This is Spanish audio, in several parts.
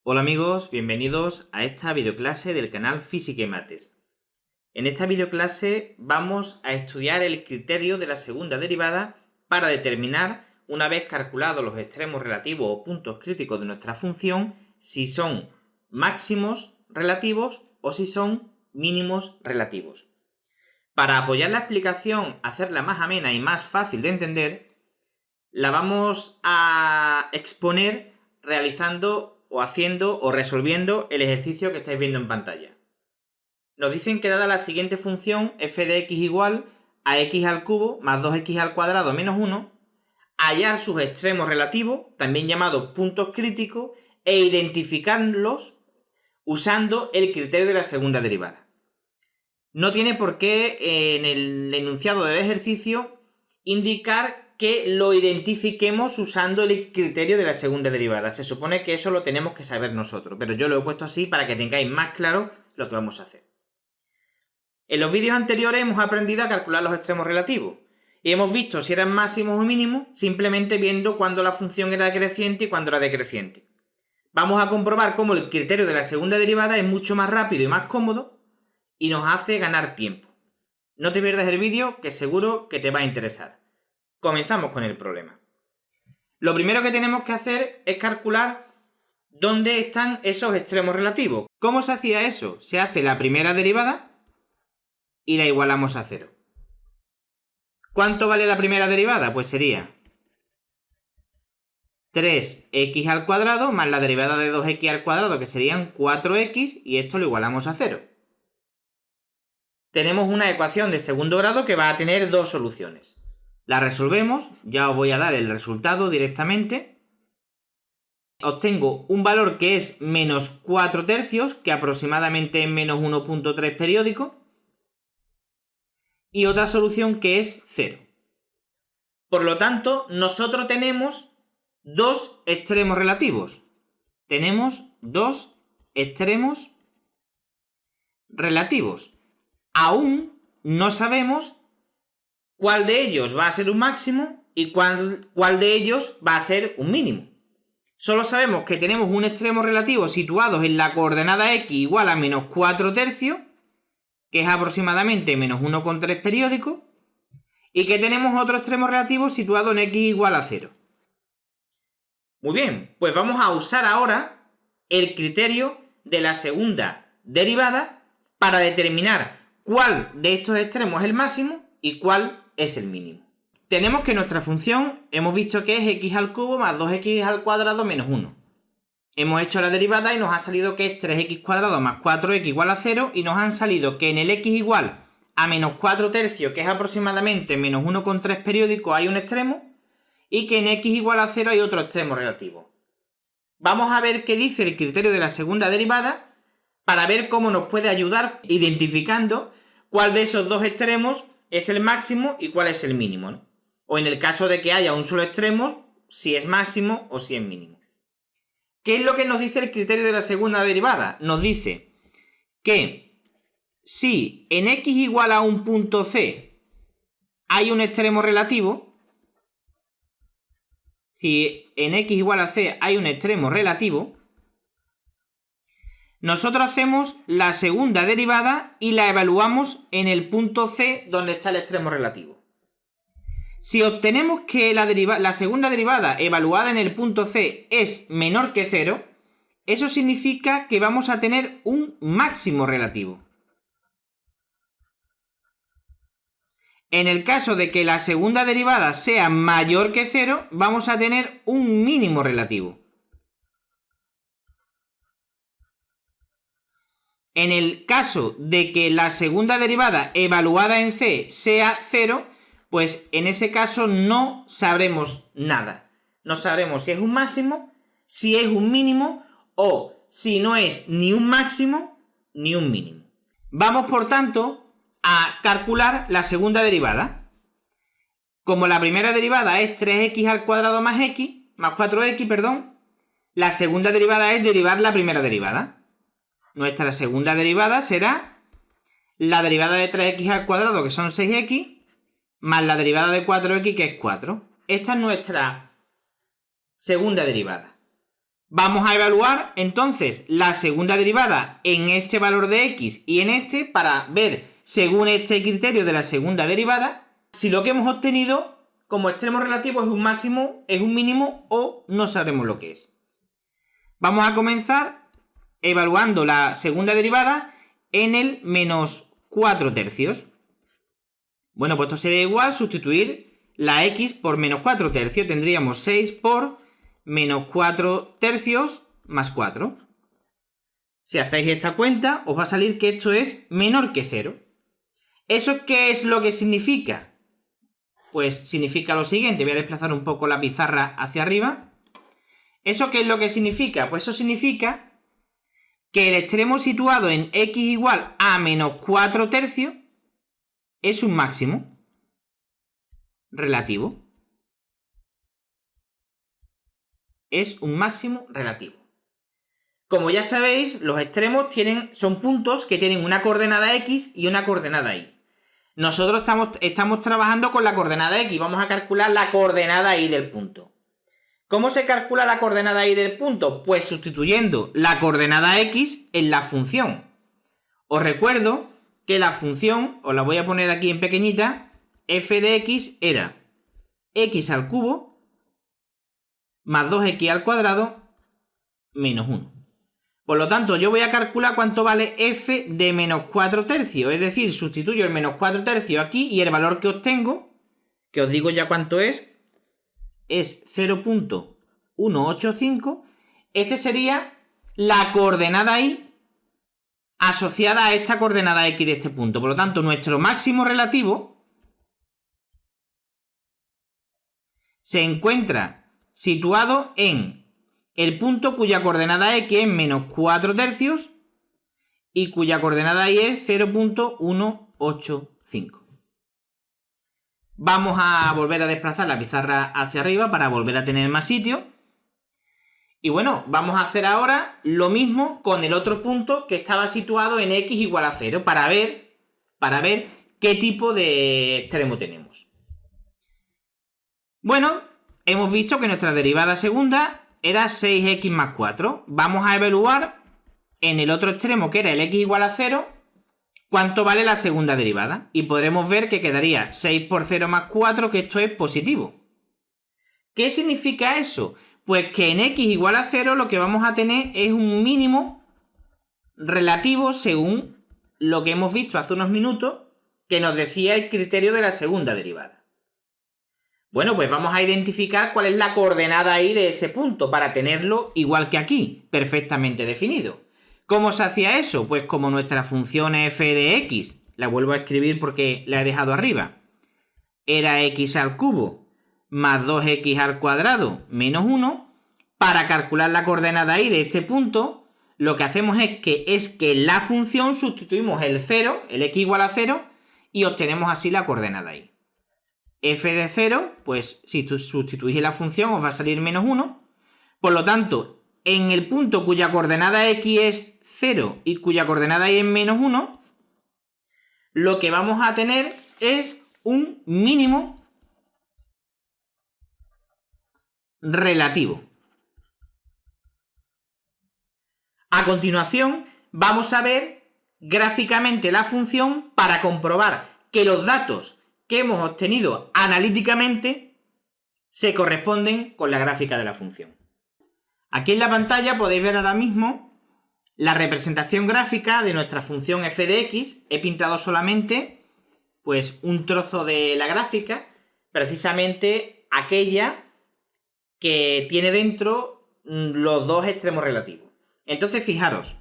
Hola amigos, bienvenidos a esta videoclase del canal Física y Mates. En esta videoclase vamos a estudiar el criterio de la segunda derivada para determinar, una vez calculados los extremos relativos o puntos críticos de nuestra función, si son máximos relativos o si son mínimos relativos. Para apoyar la explicación, hacerla más amena y más fácil de entender, la vamos a exponer realizando o haciendo o resolviendo el ejercicio que estáis viendo en pantalla. Nos dicen que dada la siguiente función f de x igual a x al cubo más 2x al cuadrado menos 1, hallar sus extremos relativos, también llamados puntos críticos, e identificarlos usando el criterio de la segunda derivada. No tiene por qué en el enunciado del ejercicio indicar que lo identifiquemos usando el criterio de la segunda derivada. Se supone que eso lo tenemos que saber nosotros, pero yo lo he puesto así para que tengáis más claro lo que vamos a hacer. En los vídeos anteriores hemos aprendido a calcular los extremos relativos y hemos visto si eran máximos o mínimos simplemente viendo cuándo la función era creciente y cuándo era decreciente. Vamos a comprobar cómo el criterio de la segunda derivada es mucho más rápido y más cómodo y nos hace ganar tiempo. No te pierdas el vídeo, que seguro que te va a interesar. Comenzamos con el problema. Lo primero que tenemos que hacer es calcular dónde están esos extremos relativos. ¿Cómo se hacía eso? Se hace la primera derivada y la igualamos a 0. ¿Cuánto vale la primera derivada? Pues sería 3x al cuadrado más la derivada de 2x al cuadrado, que serían 4x, y esto lo igualamos a 0. Tenemos una ecuación de segundo grado que va a tener dos soluciones. La resolvemos, ya os voy a dar el resultado directamente. Obtengo un valor que es menos 4 tercios, que aproximadamente es menos 1.3 periódico. Y otra solución que es 0. Por lo tanto, nosotros tenemos dos extremos relativos. Tenemos dos extremos relativos. Aún no sabemos cuál de ellos va a ser un máximo y cuál de ellos va a ser un mínimo. Solo sabemos que tenemos un extremo relativo situado en la coordenada x igual a menos 4 tercios, que es aproximadamente menos 1,3 periódico, y que tenemos otro extremo relativo situado en x igual a 0. Muy bien, pues vamos a usar ahora el criterio de la segunda derivada para determinar cuál de estos extremos es el máximo y cuál es el mínimo. Tenemos que nuestra función hemos visto que es x al cubo más 2x al cuadrado menos 1. Hemos hecho la derivada y nos ha salido que es 3x cuadrado más 4x igual a 0, y nos han salido que en el x igual a menos 4 tercios, que es aproximadamente menos 1,3 periódico, hay un extremo, y que en x igual a 0 hay otro extremo relativo. Vamos a ver qué dice el criterio de la segunda derivada para ver cómo nos puede ayudar identificando cuál de esos dos extremos es el máximo y cuál es el mínimo, ¿no? O en el caso de que haya un solo extremo, si es máximo o si es mínimo. ¿Qué es lo que nos dice el criterio de la segunda derivada? Nos dice que si en x igual a un punto C hay un extremo relativo, si en x igual a C hay un extremo relativo, nosotros hacemos la segunda derivada y la evaluamos en el punto C donde está el extremo relativo. Si obtenemos que la segunda derivada evaluada en el punto C es menor que 0, eso significa que vamos a tener un máximo relativo. En el caso de que la segunda derivada sea mayor que 0, vamos a tener un mínimo relativo. En el caso de que la segunda derivada evaluada en C sea 0, pues en ese caso no sabremos nada. No sabremos si es un máximo, si es un mínimo o si no es ni un máximo ni un mínimo. Vamos, por tanto, a calcular la segunda derivada. Como la primera derivada es 3x al cuadrado más 4x, perdón, la segunda derivada es derivar la primera derivada. Nuestra segunda derivada será la derivada de 3x al cuadrado, que son 6x, más la derivada de 4x, que es 4. Esta es nuestra segunda derivada. Vamos a evaluar entonces la segunda derivada en este valor de x y en este para ver, según este criterio de la segunda derivada, si lo que hemos obtenido como extremo relativo es un máximo, es un mínimo o no sabremos lo que es. Vamos a comenzar evaluando la segunda derivada en el menos 4 tercios. Bueno, pues esto sería igual sustituir la x por menos 4 tercios. Tendríamos 6 por menos 4 tercios más 4. Si hacéis esta cuenta, os va a salir que esto es menor que 0. ¿Eso qué es lo que significa? Pues significa lo siguiente. Voy a desplazar un poco la pizarra hacia arriba. ¿Eso qué es lo que significa? Pues eso significa que el extremo situado en x igual a menos 4 tercios es un máximo relativo. Es un máximo relativo. Como ya sabéis, los extremos son puntos que tienen una coordenada x y una coordenada y. Nosotros estamos trabajando con la coordenada x. Vamos a calcular la coordenada y del punto. ¿Cómo se calcula la coordenada y del punto? Pues sustituyendo la coordenada x en la función. Os recuerdo que la función, os la voy a poner aquí en pequeñita, f de x era x al cubo más 2x al cuadrado menos 1. Por lo tanto, yo voy a calcular cuánto vale f de menos 4 tercios. Es decir, sustituyo el menos 4 tercios aquí y el valor que obtengo, que os digo ya cuánto es 0.185. Este sería la coordenada y asociada a esta coordenada x de este punto. Por lo tanto, nuestro máximo relativo se encuentra situado en el punto cuya coordenada x es menos 4 tercios y cuya coordenada y es 0.185. Vamos a volver a desplazar la pizarra hacia arriba para volver a tener más sitio. Y bueno, vamos a hacer ahora lo mismo con el otro punto que estaba situado en x igual a 0 para ver qué tipo de extremo tenemos. Bueno, hemos visto que nuestra derivada segunda era 6x más 4. Vamos a evaluar en el otro extremo, que era el x igual a 0, cuánto vale la segunda derivada. Y podremos ver que quedaría 6 por 0 más 4, que esto es positivo. ¿Qué significa eso? Pues que en x igual a 0 lo que vamos a tener es un mínimo relativo según lo que hemos visto hace unos minutos, que nos decía el criterio de la segunda derivada. Bueno, pues vamos a identificar cuál es la coordenada ahí de ese punto para tenerlo igual que aquí, perfectamente definido. ¿Cómo se hacía eso? Pues como nuestra función f de x, la vuelvo a escribir porque la he dejado arriba, era x al cubo más 2x al cuadrado menos 1, para calcular la coordenada ahí de este punto, lo que hacemos es que en la función sustituimos el 0, el x igual a 0, y obtenemos así la coordenada ahí. F de 0, pues si sustituís en la función os va a salir menos 1. Por lo tanto, en el punto cuya coordenada x es 0 y cuya coordenada y es menos 1, lo que vamos a tener es un mínimo relativo. A continuación, vamos a ver gráficamente la función para comprobar que los datos que hemos obtenido analíticamente se corresponden con la gráfica de la función. Aquí en la pantalla podéis ver ahora mismo la representación gráfica de nuestra función f de x. He pintado solamente pues un trozo de la gráfica, precisamente aquella que tiene dentro los dos extremos relativos. Entonces fijaros,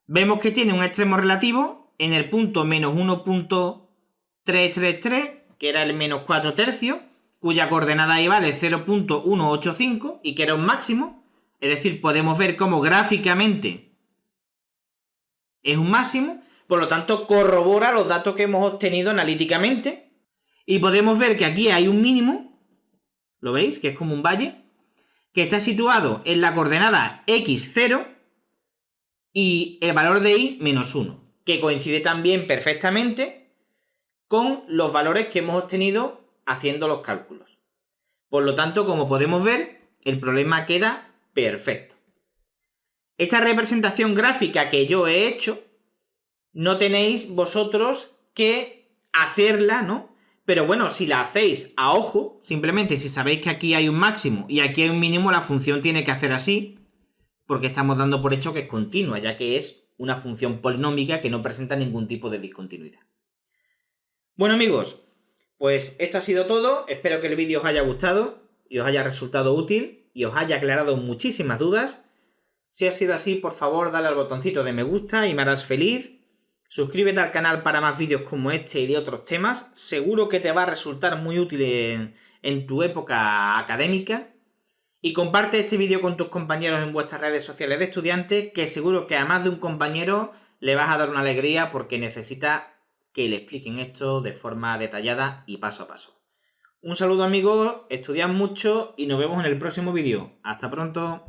vemos que tiene un extremo relativo en el punto menos 1.333, que era el menos 4 tercios, cuya coordenada ahí vale 0.185 y que era un máximo. Es decir, podemos ver cómo gráficamente es un máximo, por lo tanto corrobora los datos que hemos obtenido analíticamente. Y podemos ver que aquí hay un mínimo, ¿lo veis? Que es como un valle, que está situado en la coordenada x0 y el valor de y menos 1, que coincide también perfectamente con los valores que hemos obtenido haciendo los cálculos. Por lo tanto, como podemos ver, el problema queda perfecto. Esta representación gráfica que yo he hecho, no tenéis vosotros que hacerla, ¿no? Pero bueno, si la hacéis a ojo, simplemente si sabéis que aquí hay un máximo y aquí hay un mínimo, la función tiene que hacer así, porque estamos dando por hecho que es continua, ya que es una función polinómica que no presenta ningún tipo de discontinuidad. Bueno, amigos, pues esto ha sido todo. Espero que el vídeo os haya gustado y os haya resultado útil y os haya aclarado muchísimas dudas. Si ha sido así, por favor, dale al botoncito de me gusta y me harás feliz. Suscríbete al canal para más vídeos como este y de otros temas. Seguro que te va a resultar muy útil en tu época académica. Y comparte este vídeo con tus compañeros en vuestras redes sociales de estudiantes, que seguro que a más de un compañero le vas a dar una alegría porque necesita que le expliquen esto de forma detallada y paso a paso. Un saludo, amigos, estudiad mucho y nos vemos en el próximo vídeo. ¡Hasta pronto!